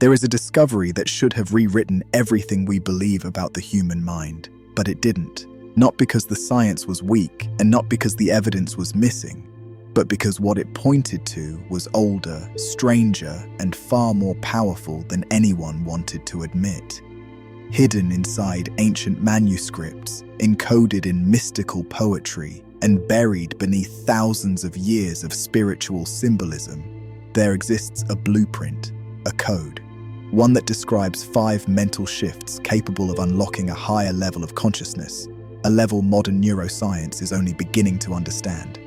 There is a discovery that should have rewritten everything we believe about the human mind, but it didn't. Not because the science was weak, and not because the evidence was missing, but because what it pointed to was older, stranger, and far more powerful than anyone wanted to admit. Hidden inside ancient manuscripts, encoded in mystical poetry, and buried beneath thousands of years of spiritual symbolism, there exists a blueprint, a code, one that describes 5 mental shifts capable of unlocking a higher level of consciousness, a level modern neuroscience is only beginning to understand.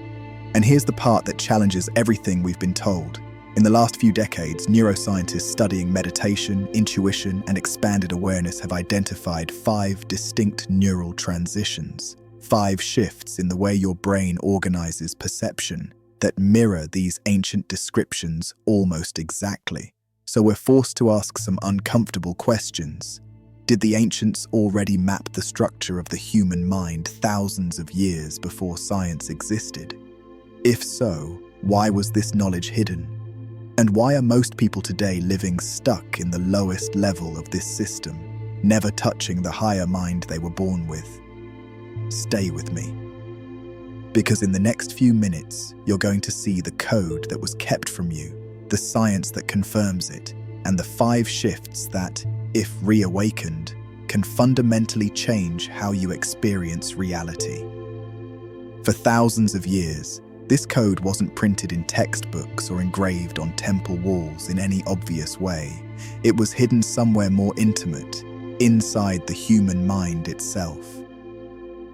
And here's the part that challenges everything we've been told. In the last few decades, neuroscientists studying meditation, intuition, and expanded awareness have identified 5 distinct neural transitions, 5 shifts in the way your brain organizes perception that mirror these ancient descriptions almost exactly. So we're forced to ask some uncomfortable questions. Did the ancients already map the structure of the human mind thousands of years before science existed? If so, why was this knowledge hidden? And why are most people today living stuck in the lowest level of this system, never touching the higher mind they were born with? Stay with me. Because in the next few minutes, you're going to see the code that was kept from you, the science that confirms it, and the 5 shifts that, if reawakened, can fundamentally change how you experience reality. For thousands of years, this code wasn't printed in textbooks or engraved on temple walls in any obvious way. It was hidden somewhere more intimate, inside the human mind itself.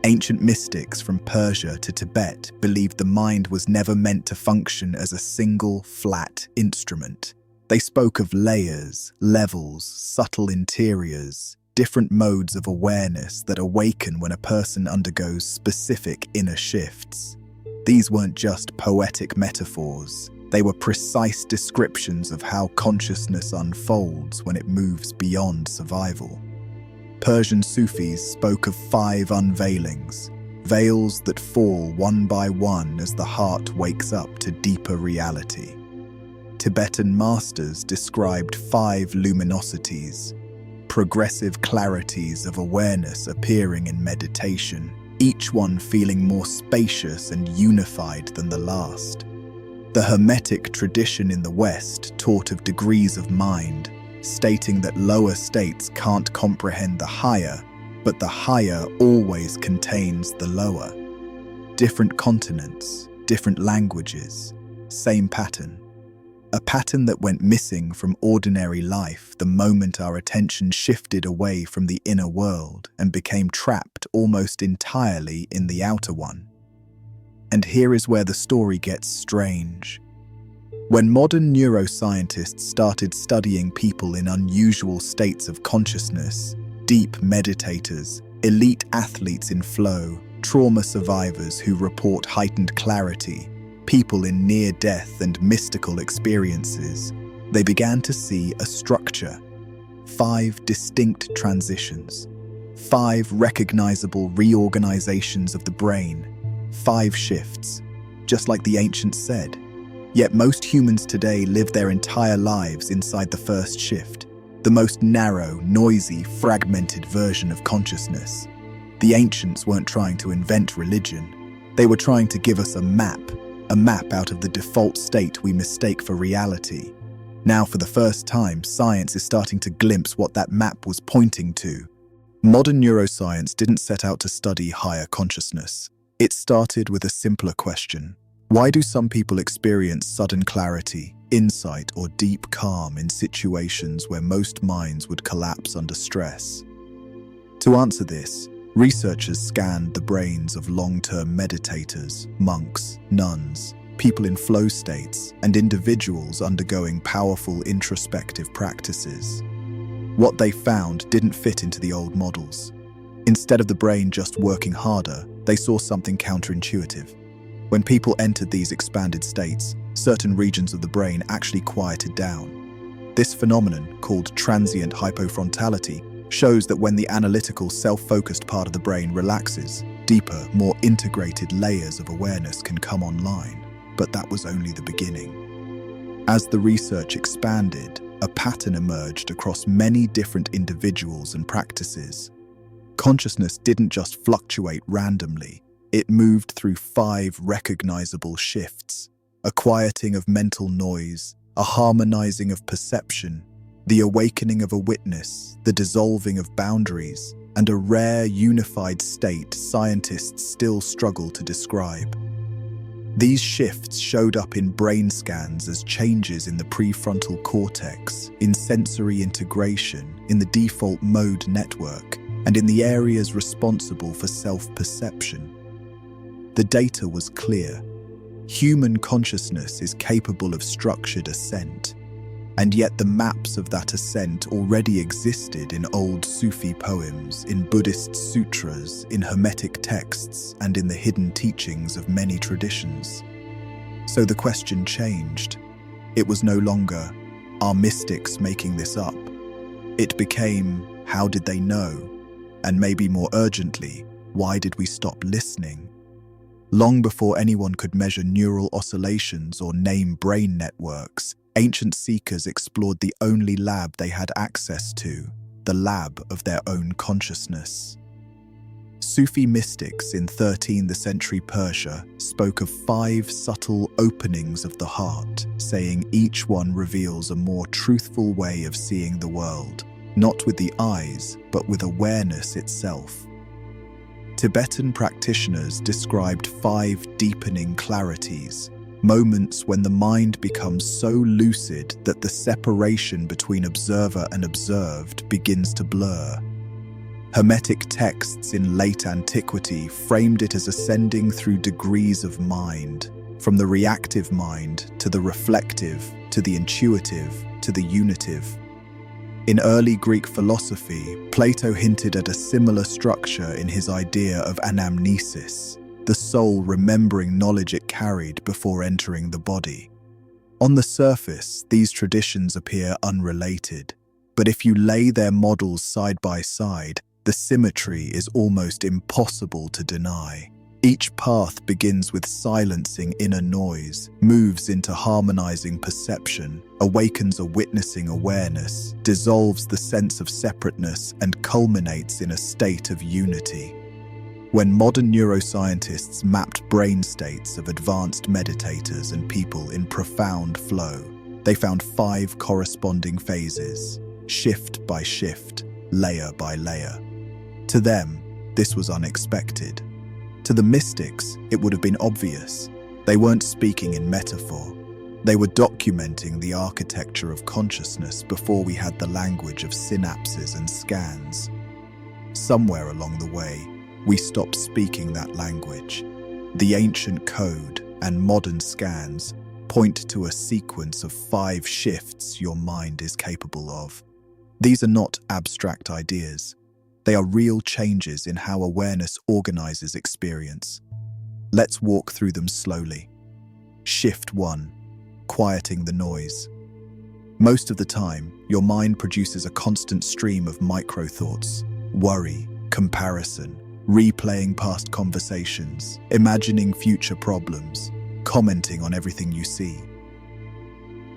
Ancient mystics from Persia to Tibet believed the mind was never meant to function as a single, flat instrument. They spoke of layers, levels, subtle interiors, different modes of awareness that awaken when a person undergoes specific inner shifts. These weren't just poetic metaphors, they were precise descriptions of how consciousness unfolds when it moves beyond survival. Persian Sufis spoke of 5 unveilings, veils that fall one by one as the heart wakes up to deeper reality. Tibetan masters described 5 luminosities, progressive clarities of awareness appearing in meditation, each one feeling more spacious and unified than the last. The Hermetic tradition in the West taught of degrees of mind, stating that lower states can't comprehend the higher, but the higher always contains the lower. Different continents, different languages, same pattern. A pattern that went missing from ordinary life the moment our attention shifted away from the inner world and became trapped almost entirely in the outer one. And here is where the story gets strange. When modern neuroscientists started studying people in unusual states of consciousness, deep meditators, elite athletes in flow, trauma survivors who report heightened clarity, people in near-death and mystical experiences, they began to see a structure, 5 distinct transitions, 5 recognizable reorganizations of the brain, 5 shifts, just like the ancients said. Yet most humans today live their entire lives inside the first shift, the most narrow, noisy, fragmented version of consciousness. The ancients weren't trying to invent religion. They were trying to give us a map out of the default state we mistake for reality. Now, for the first time, science is starting to glimpse what that map was pointing to. Modern neuroscience didn't set out to study higher consciousness. It started with a simpler question. Why do some people experience sudden clarity, insight, or deep calm in situations where most minds would collapse under stress? To answer this, researchers scanned the brains of long-term meditators, monks, nuns, people in flow states, and individuals undergoing powerful introspective practices. What they found didn't fit into the old models. Instead of the brain just working harder, they saw something counterintuitive. When people entered these expanded states, certain regions of the brain actually quieted down. This phenomenon, called transient hypofrontality, shows that when the analytical, self-focused part of the brain relaxes, deeper, more integrated layers of awareness can come online. But that was only the beginning. As the research expanded, a pattern emerged across many different individuals and practices. Consciousness didn't just fluctuate randomly, it moved through 5 recognizable shifts: a quieting of mental noise, a harmonizing of perception, the awakening of a witness, the dissolving of boundaries, and a rare unified state scientists still struggle to describe. These shifts showed up in brain scans as changes in the prefrontal cortex, in sensory integration, in the default mode network, and in the areas responsible for self-perception. The data was clear. Human consciousness is capable of structured ascent, and yet the maps of that ascent already existed in old Sufi poems, in Buddhist sutras, in Hermetic texts, and in the hidden teachings of many traditions. So the question changed. It was no longer, are mystics making this up? It became, how did they know? And maybe more urgently, why did we stop listening? Long before anyone could measure neural oscillations or name brain networks, ancient seekers explored the only lab they had access to, the lab of their own consciousness. Sufi mystics in 13th century Persia spoke of 5 subtle openings of the heart, saying each one reveals a more truthful way of seeing the world, not with the eyes, but with awareness itself. Tibetan practitioners described 5 deepening clarities, moments when the mind becomes so lucid that the separation between observer and observed begins to blur. Hermetic texts in late antiquity framed it as ascending through degrees of mind, from the reactive mind to the reflective, to the intuitive, to the unitive. In early Greek philosophy, Plato hinted at a similar structure in his idea of anamnesis, the soul remembering knowledge it carried before entering the body. On the surface, these traditions appear unrelated, but if you lay their models side by side, the symmetry is almost impossible to deny. Each path begins with silencing inner noise, moves into harmonizing perception, awakens a witnessing awareness, dissolves the sense of separateness, and culminates in a state of unity. When modern neuroscientists mapped brain states of advanced meditators and people in profound flow, they found 5 corresponding phases, shift by shift, layer by layer. To them, this was unexpected. To the mystics, it would have been obvious. They weren't speaking in metaphor. They were documenting the architecture of consciousness before we had the language of synapses and scans. Somewhere along the way, we stopped speaking that language. The ancient code and modern scans point to a sequence of 5 shifts your mind is capable of. These are not abstract ideas. They are real changes in how awareness organizes experience. Let's walk through them slowly. Shift 1. Quieting the noise. Most of the time, your mind produces a constant stream of micro-thoughts, worry, comparison, replaying past conversations, imagining future problems, commenting on everything you see.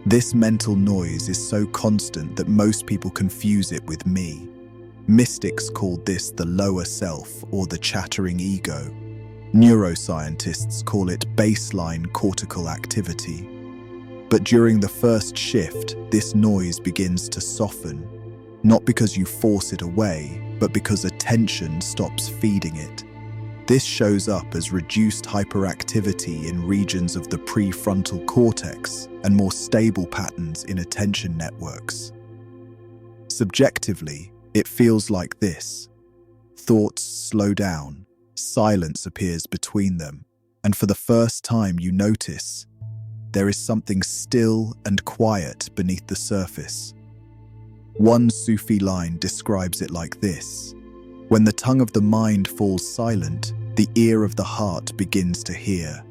This mental noise is so constant that most people confuse it with me. Mystics called this the lower self or the chattering ego. Neuroscientists call it baseline cortical activity. But during the first shift, this noise begins to soften, not because you force it away, but because attention stops feeding it. This shows up as reduced hyperactivity in regions of the prefrontal cortex and more stable patterns in attention networks. Subjectively, it feels like this. Thoughts slow down, silence appears between them, and for the first time you notice there is something still and quiet beneath the surface. One Sufi line describes it like this: when the tongue of the mind falls silent, the ear of the heart begins to hear.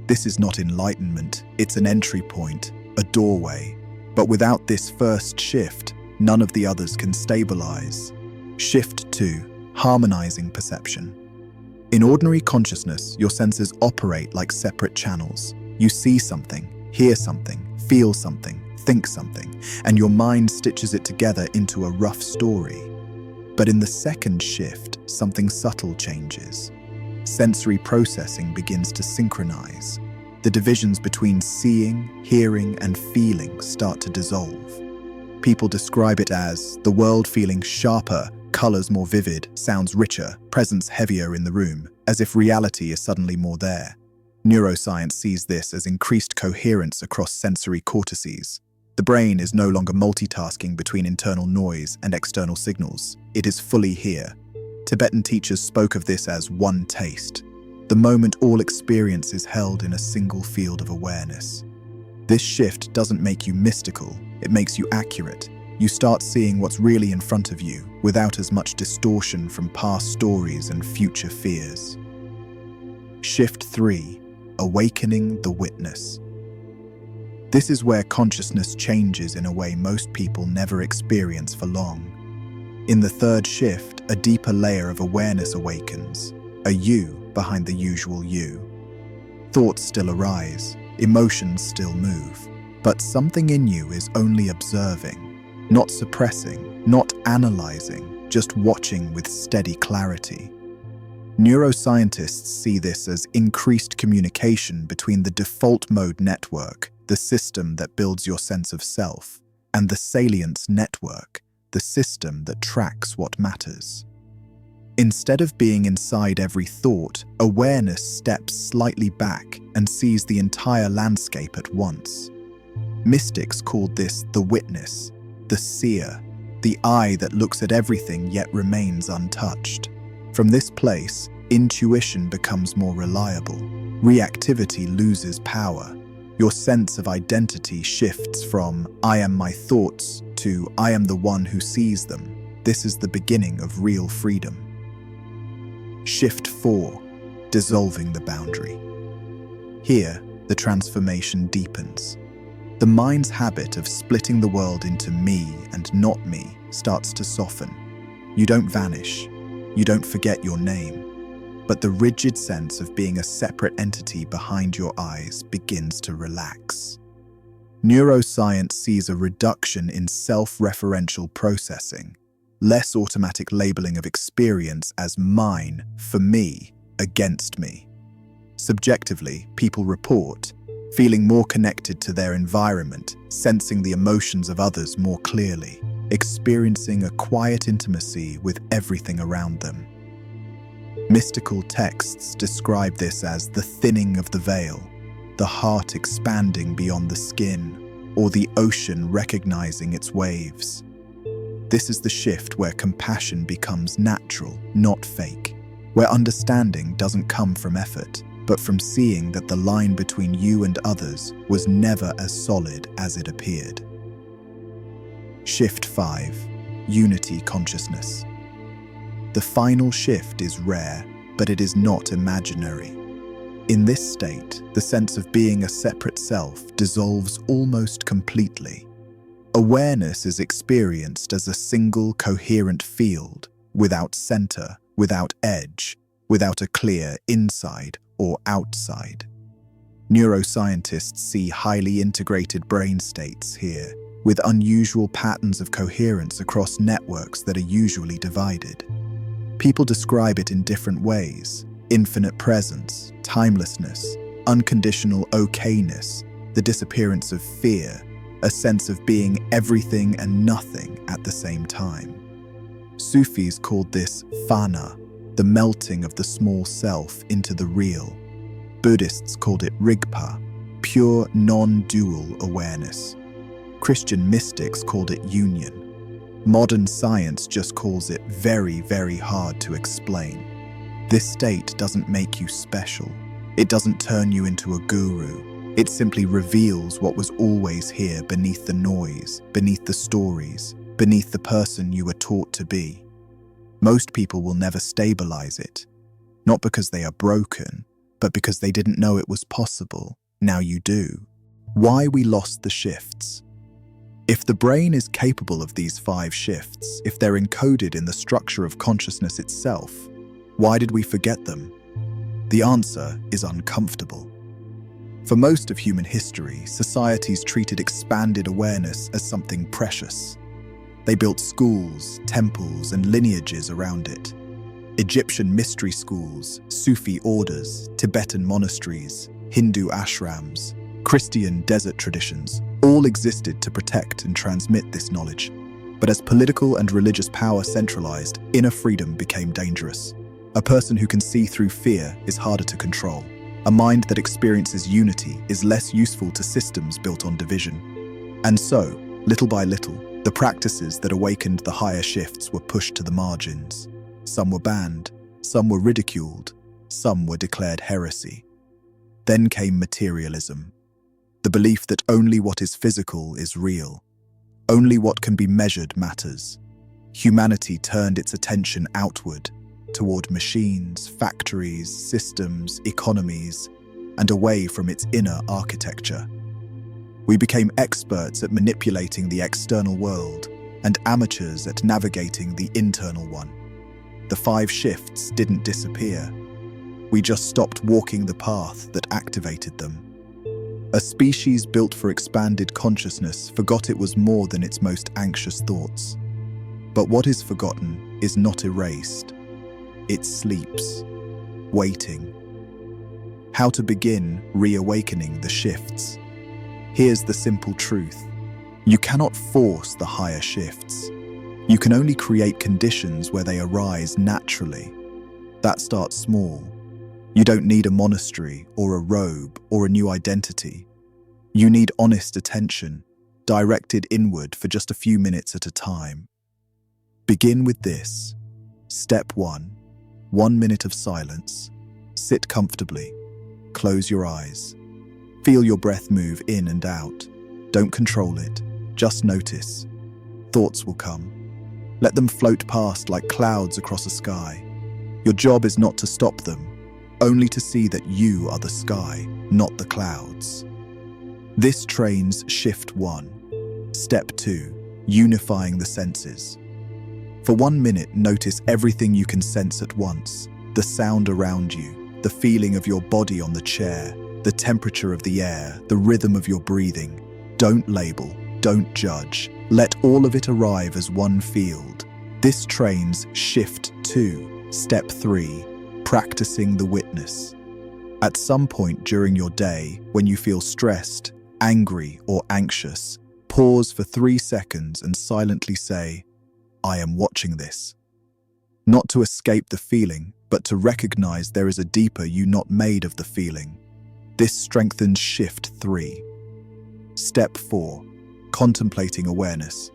This is not enlightenment, it's an entry point, a doorway. But without this first shift, none of the others can stabilize. Shift 2. Harmonizing perception. In ordinary consciousness, your senses operate like separate channels. You see something, hear something, feel something, think something, and your mind stitches it together into a rough story. But in the second shift, something subtle changes. Sensory processing begins to synchronize. The divisions between seeing, hearing, and feeling start to dissolve. People describe it as the world feeling sharper, colors more vivid, sounds richer, presence heavier in the room, as if reality is suddenly more there. Neuroscience sees this as increased coherence across sensory cortices. The brain is no longer multitasking between internal noise and external signals. It is fully here. Tibetan teachers spoke of this as one taste, the moment all experience is held in a single field of awareness. This shift doesn't make you mystical, it makes you accurate. You start seeing what's really in front of you, without as much distortion from past stories and future fears. Shift 3. Awakening the witness. This is where consciousness changes in a way most people never experience for long. In the third shift, a deeper layer of awareness awakens, a you behind the usual you. Thoughts still arise, emotions still move, but something in you is only observing, not suppressing, not analyzing, just watching with steady clarity. Neuroscientists see this as increased communication between the default mode network, the system that builds your sense of self, and the salience network, the system that tracks what matters. Instead of being inside every thought, awareness steps slightly back and sees the entire landscape at once. Mystics called this the witness, the seer, the eye that looks at everything yet remains untouched. From this place, intuition becomes more reliable. Reactivity loses power. Your sense of identity shifts from "I am my thoughts" to "I am the one who sees them." This is the beginning of real freedom. Shift 4. Dissolving the boundary. Here, the transformation deepens. The mind's habit of splitting the world into me and not me starts to soften. You don't vanish. You don't forget your name. But the rigid sense of being a separate entity behind your eyes begins to relax. Neuroscience sees a reduction in self-referential processing, less automatic labeling of experience as mine, for me, against me. Subjectively, people report, feeling more connected to their environment, sensing the emotions of others more clearly, experiencing a quiet intimacy with everything around them. Mystical texts describe this as the thinning of the veil, the heart expanding beyond the skin, or the ocean recognizing its waves. This is the shift where compassion becomes natural, not fake, where understanding doesn't come from effort, but from seeing that the line between you and others was never as solid as it appeared. Shift 5. Unity consciousness. The final shift is rare, but it is not imaginary. In this state, the sense of being a separate self dissolves almost completely. Awareness is experienced as a single coherent field, without center, without edge, without a clear inside or outside. Neuroscientists see highly integrated brain states here, with unusual patterns of coherence across networks that are usually divided. People describe it in different ways: infinite presence, timelessness, unconditional okayness, the disappearance of fear, a sense of being everything and nothing at the same time. Sufis called this fana, the melting of the small self into the real. Buddhists called it rigpa, pure non-dual awareness. Christian mystics called it union. Modern science just calls it very, very hard to explain. This state doesn't make you special. It doesn't turn you into a guru. It simply reveals what was always here beneath the noise, beneath the stories, beneath the person you were taught to be. Most people will never stabilize it, not because they are broken, but because they didn't know it was possible. Now you do. Why we lost the shifts? If the brain is capable of these 5 shifts, if they're encoded in the structure of consciousness itself, why did we forget them? The answer is uncomfortable. For most of human history, societies treated expanded awareness as something precious. They built schools, temples, and lineages around it. Egyptian mystery schools, Sufi orders, Tibetan monasteries, Hindu ashrams, Christian desert traditions all existed to protect and transmit this knowledge. But as political and religious power centralized, inner freedom became dangerous. A person who can see through fear is harder to control. A mind that experiences unity is less useful to systems built on division. And so, little by little, the practices that awakened the higher shifts were pushed to the margins. Some were banned, some were ridiculed, some were declared heresy. Then came materialism, the belief that only what is physical is real. Only what can be measured matters. Humanity turned its attention outward, toward machines, factories, systems, economies, and away from its inner architecture. We became experts at manipulating the external world and amateurs at navigating the internal one. The 5 shifts didn't disappear. We just stopped walking the path that activated them. A species built for expanded consciousness forgot it was more than its most anxious thoughts. But what is forgotten is not erased. It sleeps, waiting. How to begin reawakening the shifts? Here's the simple truth. You cannot force the higher shifts. You can only create conditions where they arise naturally. That starts small. You don't need a monastery or a robe or a new identity. You need honest attention, directed inward for just a few minutes at a time. Begin with this. Step 1. 1 minute of silence. Sit comfortably. Close your eyes. Feel your breath move in and out. Don't control it. Just notice. Thoughts will come. Let them float past like clouds across a sky. Your job is not to stop them, only to see that you are the sky, not the clouds. This trains shift 1. Step 2. Unifying the senses. For 1 minute, notice everything you can sense at once. The sound around you, the feeling of your body on the chair, the temperature of the air, the rhythm of your breathing. Don't label, don't judge. Let all of it arrive as one field. This trains shift 2. Step 3. Practicing the witness. At some point during your day, when you feel stressed, angry, or anxious, pause for 3 seconds and silently say, "I am watching this." Not to escape the feeling, but to recognize there is a deeper you not made of the feeling. This strengthens shift 3. Step 4. Contemplating awareness.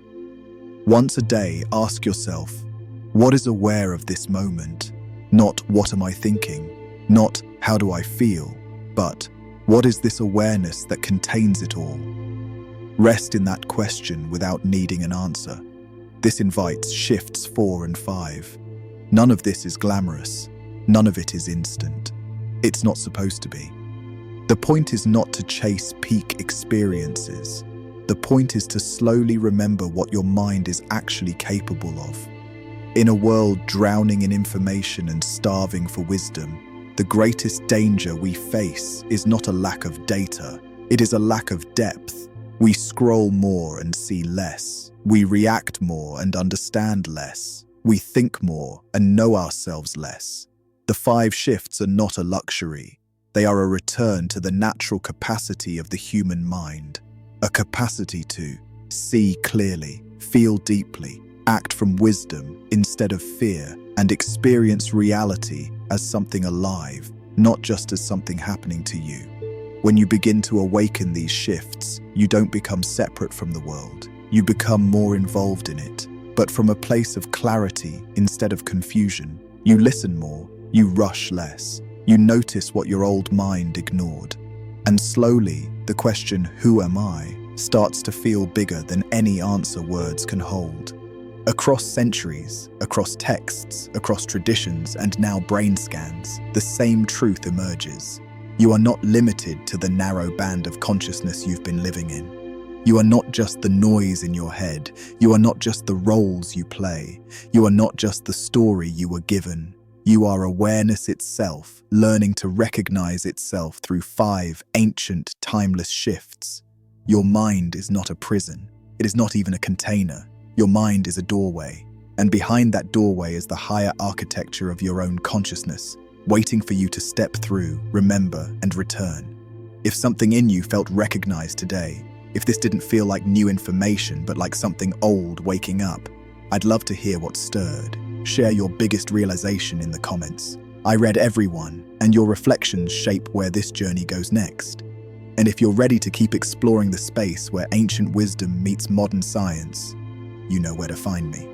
Once a day, ask yourself, what is aware of this moment? Not what am I thinking? Not how do I feel? But what is this awareness that contains it all? Rest in that question without needing an answer. This invites shifts 4 and 5. None of this is glamorous. None of it is instant. It's not supposed to be. The point is not to chase peak experiences. The point is to slowly remember what your mind is actually capable of. In a world drowning in information and starving for wisdom, the greatest danger we face is not a lack of data. It is a lack of depth. We scroll more and see less. We react more and understand less. We think more and know ourselves less. The 5 shifts are not a luxury. They are a return to the natural capacity of the human mind. A capacity to see clearly, feel deeply, act from wisdom instead of fear, and experience reality as something alive, not just as something happening to you. When you begin to awaken these shifts, you don't become separate from the world. You become more involved in it, but from a place of clarity instead of confusion. You listen more, you rush less, you notice what your old mind ignored. And slowly, the question, "Who am I?" starts to feel bigger than any answer words can hold. Across centuries, across texts, across traditions, and now brain scans, the same truth emerges. You are not limited to the narrow band of consciousness you've been living in. You are not just the noise in your head. You are not just the roles you play. You are not just the story you were given. You are awareness itself, learning to recognize itself through 5 ancient, timeless shifts. Your mind is not a prison. It is not even a container. Your mind is a doorway. And behind that doorway is the higher architecture of your own consciousness, waiting for you to step through, remember, and return. If something in you felt recognized today, if this didn't feel like new information but like something old waking up, I'd love to hear what stirred. Share your biggest realization in the comments. I read every one, and your reflections shape where this journey goes next. And if you're ready to keep exploring the space where ancient wisdom meets modern science, you know where to find me.